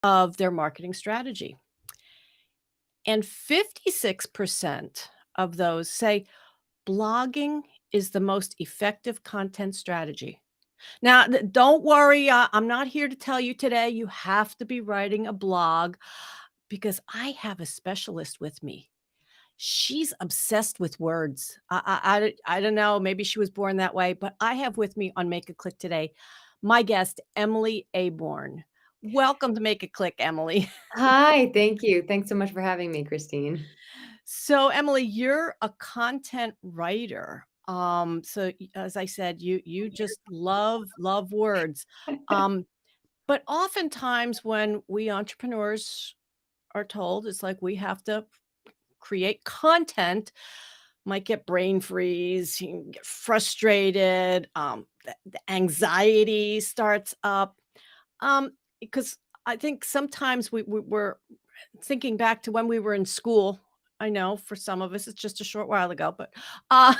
of their marketing strategy. And 56% of those say blogging is the most effective content strategy. Now, don't worry. I'm not here to tell you today you have to be writing a blog because I have a specialist with me. She's obsessed with words. I don't know. Maybe she was born that way, but I have with me on Make a Click today my guest, Emily Aborn. Welcome to Make a Click, Emily. Hi, thank you. Thanks so much for having me, Christine. So, Emily, you're a content writer. As I said, you just love words. Um, but oftentimes when we entrepreneurs are told it's like we have to create content, might get brain freeze, you can get frustrated, the anxiety starts up. Because I think sometimes we're thinking back to when we were in school. I know for some of us it's just a short while ago, but uh,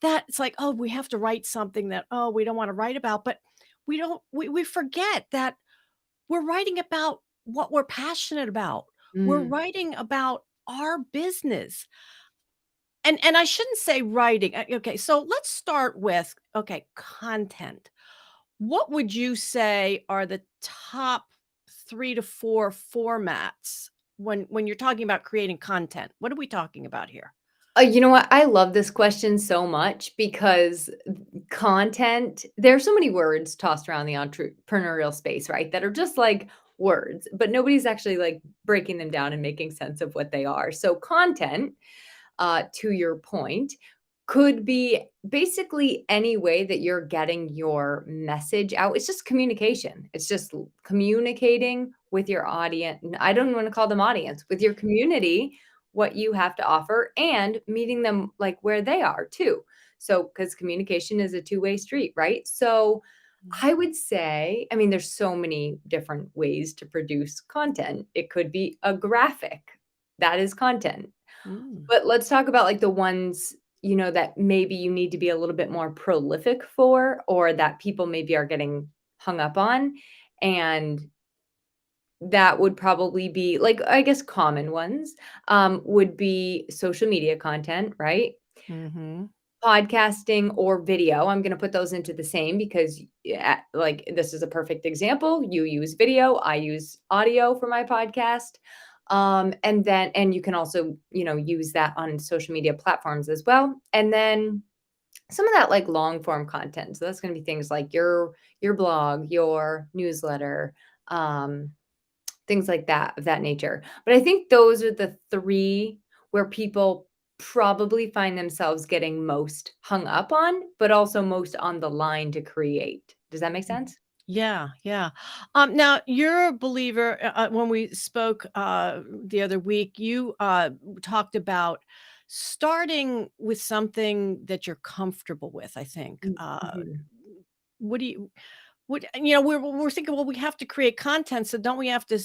that it's like, oh, we have to write something that we don't want to write about, but we forget that we're writing about what we're passionate about. We're Mm. writing about our business. And I shouldn't say writing. Okay, so let's start with okay, content. What would you say are the top 3 to 4 formats when you're talking about creating content? What are we talking about here? You know what? I love this question so much because content, there are so many words tossed around the entrepreneurial space, right? That are just like words, but nobody's actually like breaking them down and making sense of what they are. So, content, to your point, could be basically any way that you're getting your message out. It's just communication. It's just communicating with your audience. I don't want to call them audience, with your community, what you have to offer and meeting them like where they are too. So, because communication is a two-way street, right? So, Mm. I would say, I mean, there's so many different ways to produce content. It could be a graphic, that is content. Mm. But let's talk about, like, the ones, that maybe you need to be a little bit more prolific for, or that people maybe are getting hung up on, and that would probably be, like, I guess, common ones, would be social media content, right? Mhm. Podcasting or video. I'm gonna put those into the same because, yeah, like, this is a perfect example. You use video, I use audio for my podcast. And you can also, use that on social media platforms as well. And then some of that like long form content. So that's gonna be things like your blog, your newsletter, um, things like that of that nature. But I think those are the 3 where people probably find themselves getting most hung up on, but also most on the line to create. Does that make Mhm. sense? Yeah, yeah. Now you're a believer. When we spoke the other week, you talked about starting with something that you're comfortable with. I think. Mhm. What do you? What you know? We're thinking. Well, we have to create content, so don't we have to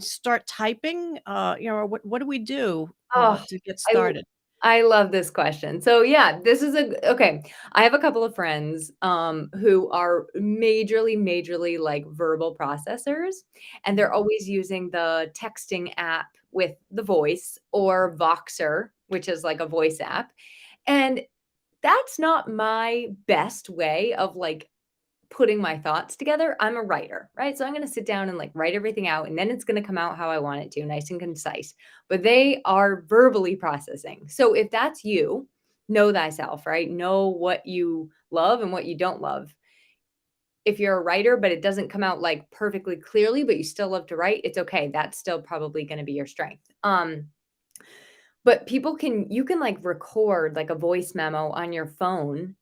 start typing? Or what do we do Oh, to get I l started? I love this question. So, yeah, this is a okay, I have a couple of friends, who are majorly, like, verbal processors, and they're always using the texting app with the voice or Voxer, which is like a voice app, and that's not my best way of, like, putting my thoughts together. I'm a writer, right? So I'm going to sit down and like write everything out and then it's going to come out how I want it to, nice and concise. But they are verbally processing. So if that's you, know thyself, right? Know what you love and what you don't love. If you're a writer, but it doesn't come out like perfectly clearly, but you still love to write, it's okay. That's still probably going to be your strength. But you can like record like a voice memo on your phone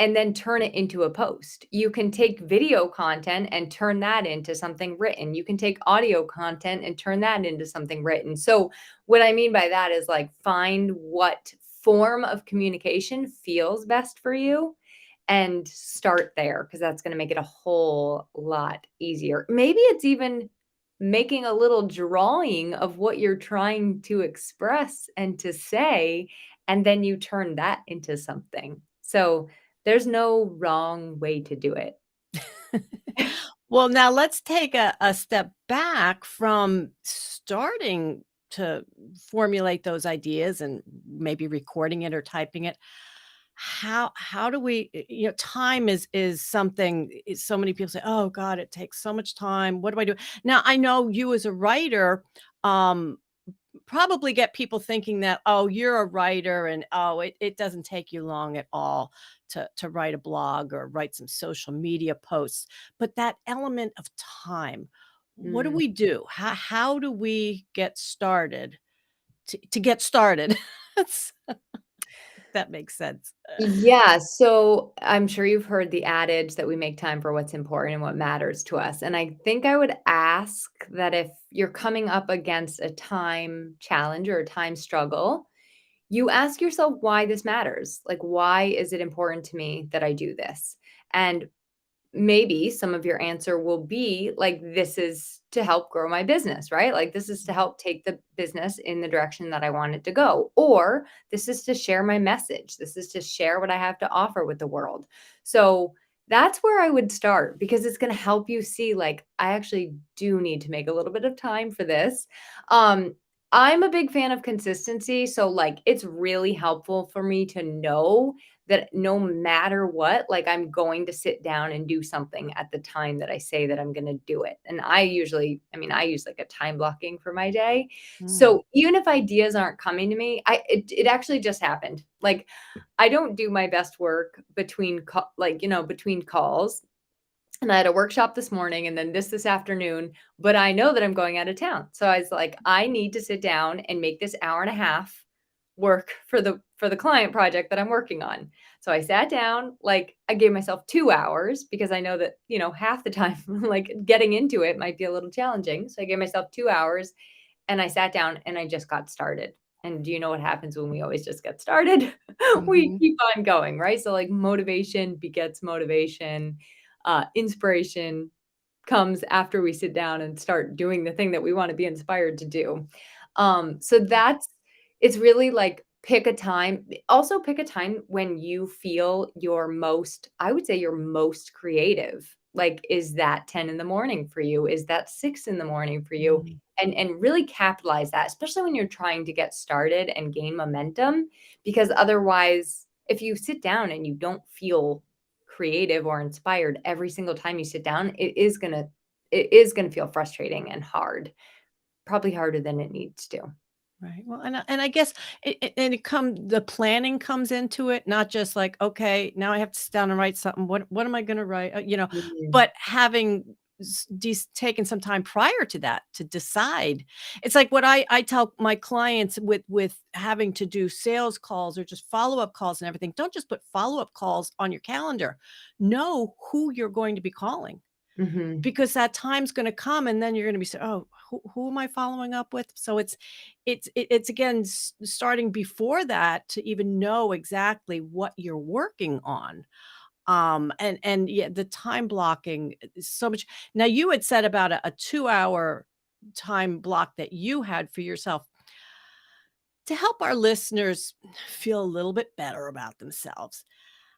and then turn it into a post. You can take video content and turn that into something written. You can take audio content and turn that into something written. So, what I mean by that is like find what form of communication feels best for you and start there because that's going to make it a whole lot easier. Maybe it's even making a little drawing of what you're trying to express and to say, and then you turn that into something. So, there's no wrong way to do it. Well, now let's take a step back from starting to formulate those ideas and maybe recording it or typing it. How do we time is something so many people say, "Oh god, it takes so much time. What do I do?" Now, I know you as a writer, um probably get people thinking that, "Oh, you're a writer and, oh, it doesn't take you long at all to write a blog or write some social media posts." But that element of time, what do Mm. we do? How do we get started to get started? That's if that makes sense. Yeah, so I'm sure you've heard the adage that we make time for what's important and what matters to us. And I think I would ask that if you're coming up against a time challenge or a time struggle, you ask yourself why this matters. Like, why is it important to me that I do this? And maybe some of your answer will be like, this is to help grow my business, right? Like, this is to Mhm, help take the business in the direction that I want it to go. Or this is to share my message. This is to share what I have to offer with the world. So that's where I would start because it's going to help you see, like, I actually do need to make a little bit of time for this. Um, I'm a big fan of consistency. So, like, it's really helpful for me to know that no matter what, like, I'm going to sit down and do something at the time that I say that I'm gonna do it. And I use, like, a time blocking for my day. mm, So, even if ideas aren't coming to me, it actually just happened. Like, I don't do my best work between calls. And I had a workshop this morning and then this afternoon, but I know that I'm going out of town. So I was like, I need to sit down and make this hour and a half work for the client project that I'm working on. So I sat down, like I gave myself 2 hours because I know that, half the time like getting into it might be a little challenging. So I gave myself 2 hours and I sat down and I just got started. And do you know what happens when we always just get started? We mhm, keep on going, right? So like motivation begets motivation, inspiration comes after we sit down and start doing the thing that we want to be inspired to do. So that's it's really like pick a time. Also pick a time when you feel your most, I would say your most creative. Like, is that 10 in the morning for you? Is that 6 in the morning for you? mm, And really capitalize that, especially when you're trying to get started and gain momentum, because otherwise, if you sit down and you don't feel creative or inspired every single time you sit down, it is gonna feel frustrating and hard, probably harder than it needs to. right. Well, and I guess the planning comes into it, not just like, "Okay, now I have to sit down and write something. What am I gonna write?" Mhm, But having taken some time prior to that to decide. It's like what I tell my clients with having to do sales calls or just follow-up calls and everything. Don't just put follow-up calls on your calendar. Know who you're going to be calling. mhm. Because that time's gonna come, and then you're gonna be say, "Oh, who am I following up with?" So it's again starting before that to even know exactly what you're working on. And yeah, the time blocking is so much. Now you had said about a 2-hour time block that you had for yourself. To help our listeners feel a little bit better about themselves,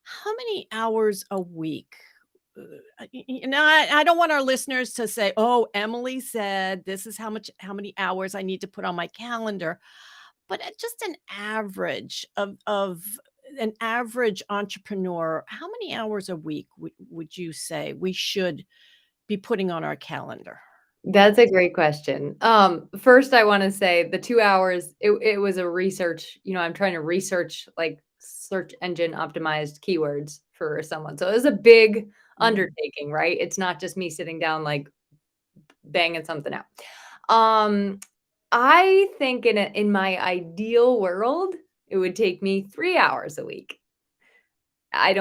how many hours a week? I don't want our listeners to say, "Oh, Emily said this is how many hours I need to put on my calendar." But at just an average of an average entrepreneur, how many hours a week would you say we should be putting on our calendar? That's a great question. First, I wanna say the 2 hours, it was a research, I'm trying to research, like, search engine optimized keywords for someone, so it was a big Mm, undertaking, right? It's not just me sitting down, like, banging something out. Um, I think in my ideal world, it would take me 3 hours a week. I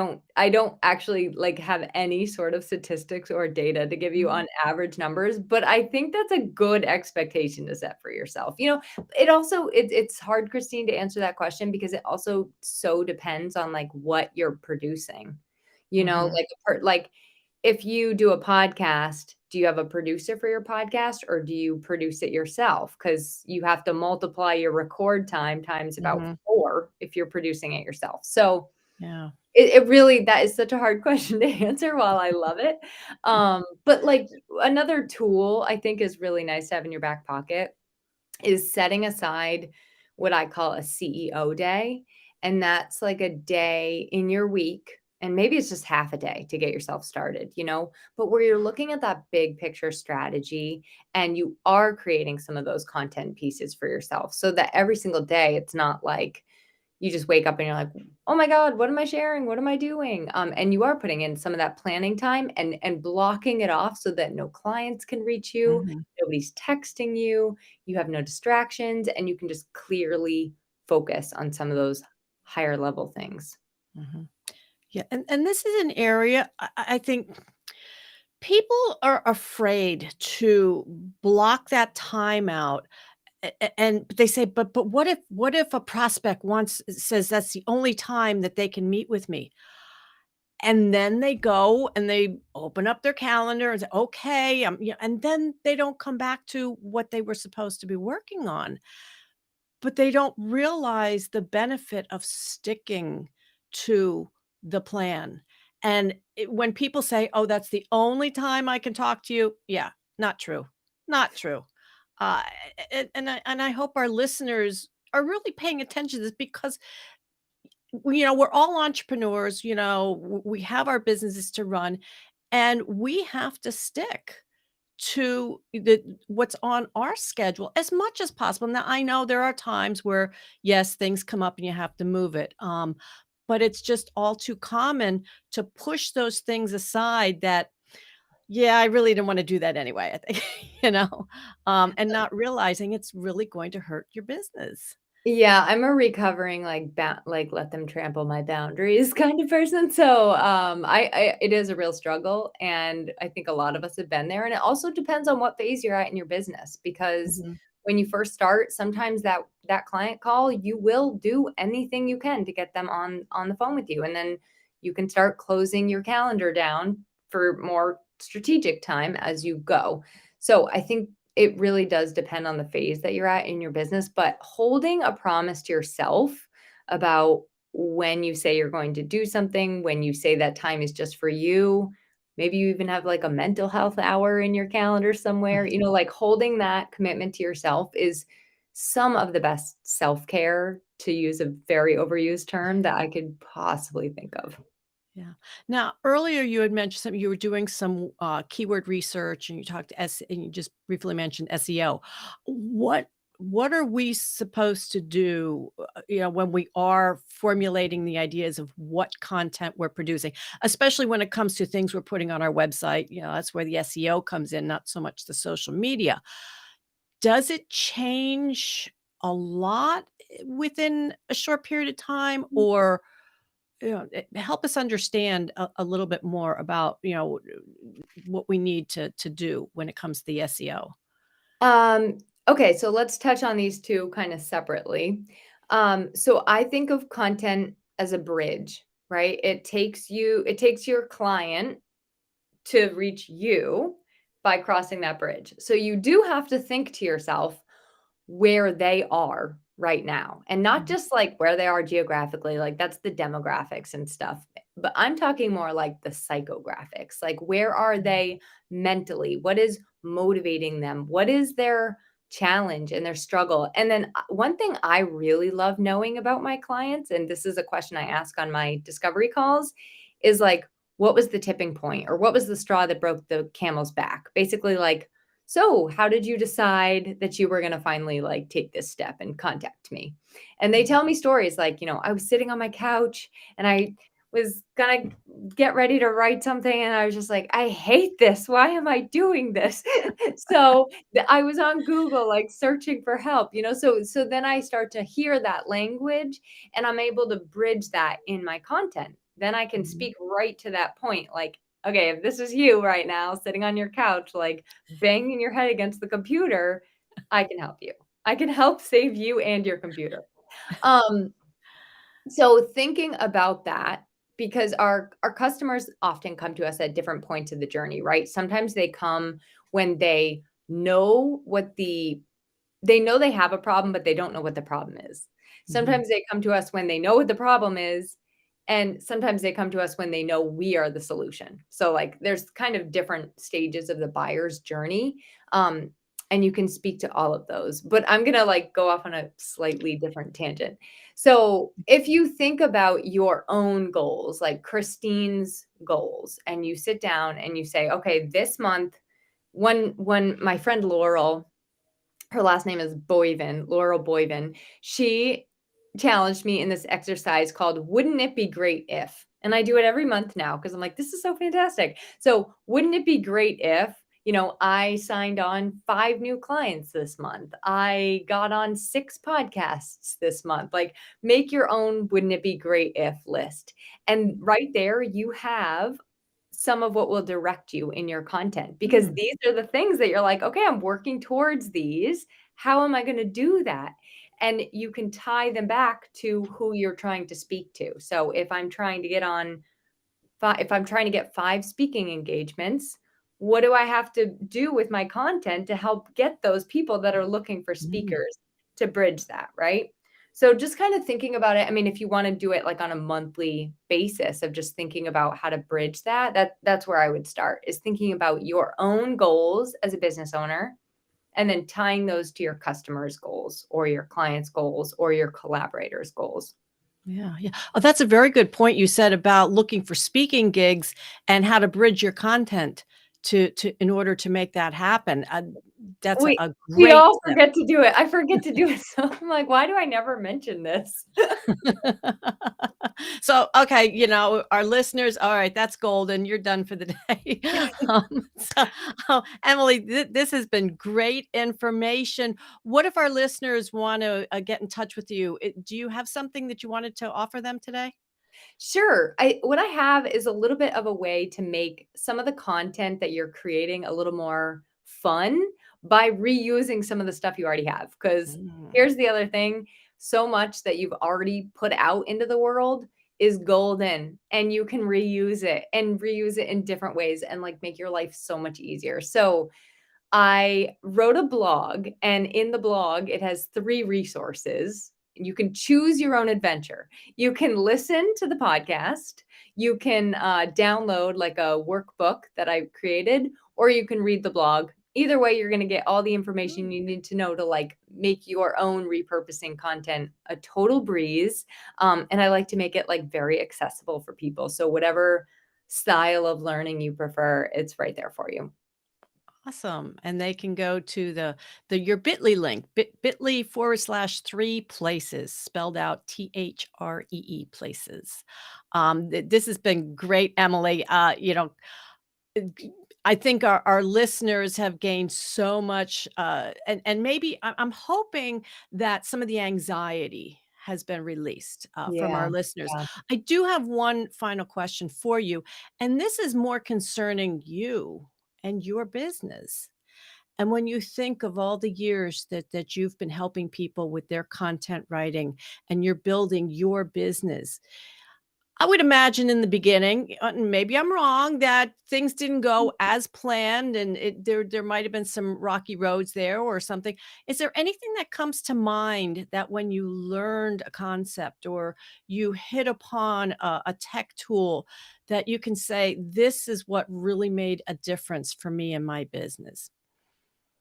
don't actually, like, have any sort of statistics or data to give you mhm, on average numbers, but I think that's a good expectation to set for yourself. It's hard, Christine, to answer that question because it also so depends on, like, what you're producing. mhm, Like, if you do a podcast, do you have a producer for your podcast or do you produce it yourself? Because you have to multiply your record time times about mhm. 4 if you're producing it yourself. So Yeah. It really that is such a hard question to answer while I love it. But, like, another tool I think is really nice to have in your back pocket is setting aside what I call a CEO day, and that's like a day in your week, and maybe it's just half a day to get yourself started, but where you're looking at that big picture strategy and you are creating some of those content pieces for yourself so that every single day it's not like you just wake up and you're like, "Oh my god, what am I sharing? What am I doing?" And you are putting in some of that planning time and blocking it off so that no clients can reach you, Mhm, nobody's texting you, you have no distractions, and you can just clearly focus on some of those higher level things. mhm. Yeah, and this is an area I think people are afraid to block that time out, and they say, "But what if a prospect wants says that's the only time that they can meet with me?" And then they go and they open up their calendar and say, "Okay," and then they don't come back to what they were supposed to be working on. But they don't realize the benefit of sticking to the plan, and when people say, "Oh, that's the only time I can talk to you," yeah, not true, not true. Uh, and I hope our listeners are really paying attention to this because, we're all entrepreneurs, we have our businesses to run, and we have to stick to what's on our schedule as much as possible. Now, I know there are times where, yes, things come up and you have to move it, but it's just all too common to push those things aside that, "Yeah, I really didn't wanna do that anyway," I think, and not realizing it's really going to hurt your business. Yeah, I'm a recovering, like, let them trample my boundaries kind of person, so, I it is a real struggle, and I think a lot of us have been there, and it also depends on what phase you're at in your business, because Mhm, when you first start, sometimes that client call, you will do anything you can to get them on the phone with you, and then you can start closing your calendar down for more strategic time as you go. So, I think it really does depend on the phase that you're at in your business, but holding a promise to yourself about when you say you're going to do something, when you say that time is just for you, maybe you even have like a mental health hour in your calendar somewhere, like holding that commitment to yourself is some of the best self-care, to use a very overused term, that I could possibly think of. yeah. Now, earlier you had mentioned something you were doing some, keyword research and you talked and you just briefly mentioned SEO. What are we supposed to do, when we are formulating the ideas of what content we're producing, especially when it comes to things we're putting on our website, that's where the SEO comes in, not so much the social media. Does it change a lot, within a short period of time, or help us understand a little bit more about, what we need to do when it comes to the SEO. Um, okay, so let's touch on these 2 kind of separately. So I think of content as a bridge, right? It takes your client to reach you by crossing that bridge. So you do have to think to yourself where they are right now, and not Mhm, just like where they are geographically, like that's the demographics and stuff. But I'm talking more like the psychographics, like where are mhm, they mentally? What is motivating them? What is their challenge and their struggle? And then one thing I really love knowing about my clients, and this is a question I ask on my discovery calls, is like, what was the tipping point, or what was the straw that broke the camel's back? Basically, like, so how did you decide that you were going to finally like take this step and contact me? And they mhm, tell me stories like, I was sitting on my couch and I was going to get ready to write something, and I was just like, I hate this. Why am I doing this? So I was on Google like searching for help, so then I start to hear that language, and I'm able to bridge that in my content. Then I can mhm. speak right to that point, like, okay, if this is you right now sitting on your couch, like banging your head against the computer, I can help you. I can help save you and your computer. Um, so thinking about that, because our customers often come to us at different points of the journey, right? Sometimes they come when know what the they know they have a problem, but they don't know what the problem is. Mhm. Sometimes they come to us when they know what the problem is, And sometimes they come to us when they know we are the solution. So like there's kind of different stages of the buyer's journey. Um, and you can speak to all of those. But I'm gonna like go off on a slightly different tangent. So if you think about your own goals, like Christine's goals, and you sit down and you say, okay, this month, when my friend Laurel, her last name is Boyven, Laurel Boyven. She challenged me in this exercise called Wouldn't It Be Great If? And I do it every month now because I'm like, this is so fantastic. So, wouldn't it be great if, I signed on 5 new clients this month? I got on 6 podcasts this month. Like, make your own wouldn't it be great if list. And right there, you have some of what will direct you in your content because Mm, these are the things that you're like, okay, I'm working towards these. How am I going to do that? And you can tie them back to who you're trying to speak to. So if I'm trying to get on, if I'm trying to get 5 speaking engagements, what do I have to do with my content to help get those people that are looking for mm. speakers to bridge that, right? So just kind of thinking about it. I mean, if you want to do it like on a monthly basis of just thinking about how to bridge that, that's where I would start is thinking about your own goals as a business owner and then tying those to your customers' goals or your clients' goals or your collaborators' goals. Yeah, yeah. Oh, that's a very good point you said about looking for speaking gigs and how to bridge your content to in order to make that happen. That's We a we great all tip. forget to do it. I forget to do it, so I'm like, "Why do I never mention this?" So, okay, our listeners, all right, that's golden. You're done for the day. So, Emily, this has been great information. What if our listeners want to get in touch with you? Do you have something that you wanted to offer them today? Sure. What I have is a little bit of a way to make some of the content that you're creating a little more fun by reusing some of the stuff you already have. Because Mm, here's the other thing, so much that you've already put out into the world is golden and you can reuse it in different ways and like make your life so much easier. So I wrote a blog, and in the blog, it has 3 resources. You can choose your own adventure. You can listen to the podcast, you can download like a workbook that I created, or you can read the blog. Either way, you're going to get all the information mm. you need to know to like make your own repurposing content a total breeze. And I like to make it like very accessible for people. So, whatever style of learning you prefer, it's right there for you. Awesome. And they can go to the your Bitly link, bit.ly/3 places, spelled out THREE places. This has been great, Emily. I think our listeners have gained so much, and maybe I'm hoping that some of the anxiety has been released from our Yeah. listeners. Yeah. I do have one final question for you, and this is more concerning you and your business. And when you think of all the years that you've been helping people with their content writing and you're building your business, I would imagine in the beginning, and maybe I'm wrong, that things didn't go as planned and there might have been some rocky roads there or something. Is there anything that comes to mind that when you learned a concept or you hit upon a tech tool that you can say, "This is what really made a difference for me and my business?"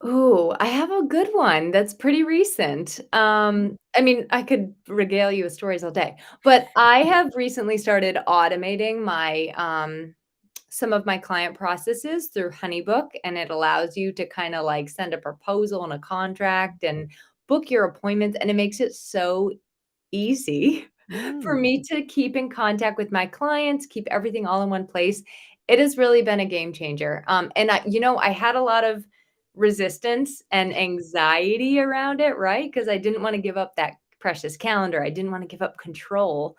Ooh, I have a good one that's pretty recent. I mean, I could regale you with stories all day, but I have recently started automating my some of my client processes through Honeybook, and it allows you to kind of like send a proposal and a contract and book your appointments, and it makes it so easy for Mm, me to keep in contact with my clients, keep everything all in one place. It has really been a game changer. And I had a lot of resistance and anxiety around it, right? Because I didn't want to give up that precious calendar. I didn't want to give up control.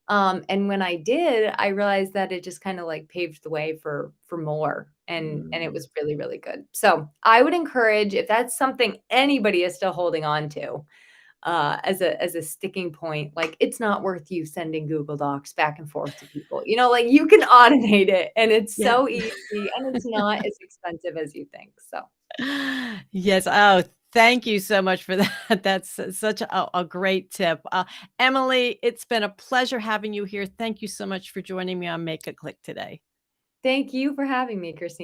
And when I did, I realized that it just kind of like paved the way for more. And it mm. was really, really good. So I would encourage if that's something anybody is still holding on to, as a sticking point, like, it's not worth you sending Google Docs back and forth to people, like, you can automate it, and it's Yeah. so easy, and it's not as expensive as you think, so Yes. Oh, Thank you so much for that. That's such a great tip. Emily, it's been a pleasure having you here. Thank you so much for joining me on Make a Click today. Thank you for having me, Christine.